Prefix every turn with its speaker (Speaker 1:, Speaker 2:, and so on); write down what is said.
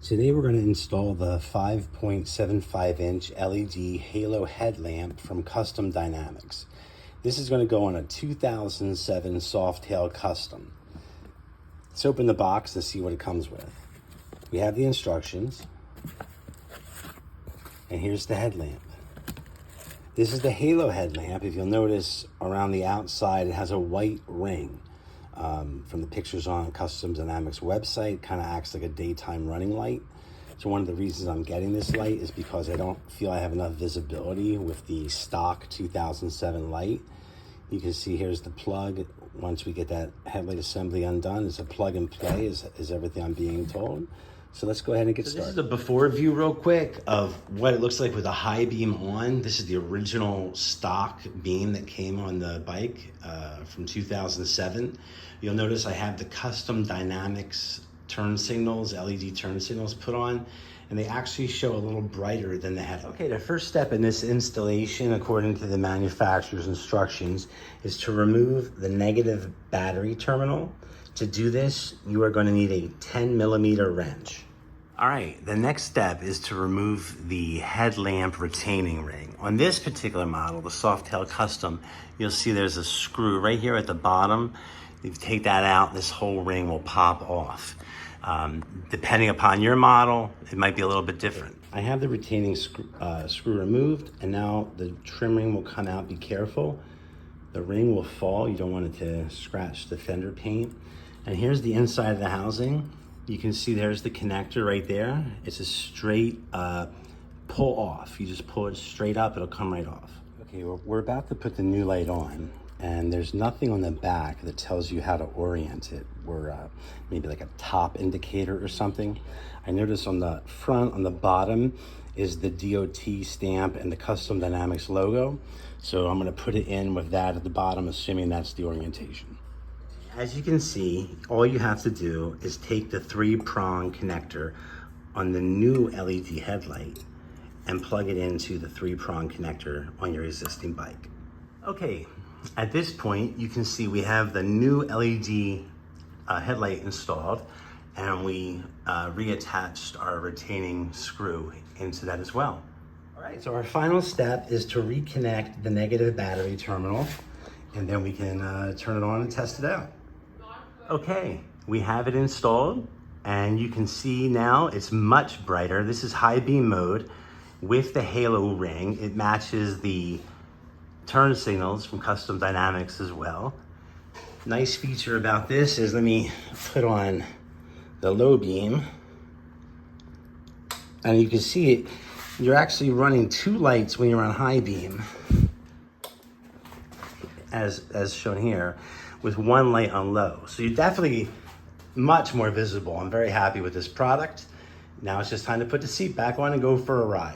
Speaker 1: Today we're going to install the 5.75 inch LED halo headlamp from Custom Dynamics. This is going to go on a 2007 Softail Custom. Let's open the box and see what it comes with. We have the instructions, and here's the headlamp. This is the halo headlamp. If you'll notice around the outside, it has a white ring. From the pictures on Custom Dynamics website, kind of acts like a daytime running light. So one of the reasons I'm getting this light is because I don't feel I have enough visibility with the stock 2007 light. You can see here's the plug. Once we get that headlight assembly undone, it's a plug and play is everything I'm being told. So let's go ahead and get started. This is a before view real quick of what it looks like with a high beam on. This is the original stock beam that came on the bike from 2007. You'll notice I have the Custom Dynamics turn signals, LED turn signals put on, and they actually show a little brighter than the headlight. Okay, the first step in this installation, according to the manufacturer's instructions, is to remove the negative battery terminal. To do this, you are going to need a 10mm wrench. All right, the next step is to remove the headlamp retaining ring. On this particular model, the Softail Custom, you'll see there's a screw right here at the bottom. If you take that out, this whole ring will pop off. Depending upon your model, it might be a little bit different. I have the retaining screw removed, and now the trim ring will come out. Be careful. The ring will fall. You don't want it to scratch the fender paint. And here's the inside of the housing. You can see there's the connector right there. It's a straight pull off. You just pull it straight up, it'll come right off. Okay, we're about to put the new light on, and there's nothing on the back that tells you how to orient it. We're maybe like a top indicator or something. I noticed on the front, on the bottom, is the DOT stamp and the Custom Dynamics logo. So I'm gonna put it in with that at the bottom, assuming that's the orientation. As you can see, all you have to do is take the 3-prong connector on the new LED headlight and plug it into the 3-prong connector on your existing bike. Okay, at this point, you can see we have the new LED headlight installed, and we reattached our retaining screw into that as well. All right, so our final step is to reconnect the negative battery terminal, and then we can turn it on and test it out. Okay, we have it installed, and you can see now it's much brighter. This is high beam mode with the halo ring. It matches the turn signals from Custom Dynamics as well. Nice feature about this is, let me put on the low beam, and you can see it. You're actually running 2 lights when you're on high beam, as shown here, with 1 light on low. So you're definitely much more visible. I'm very happy with this product. Now it's just time to put the seat back on and go for a ride.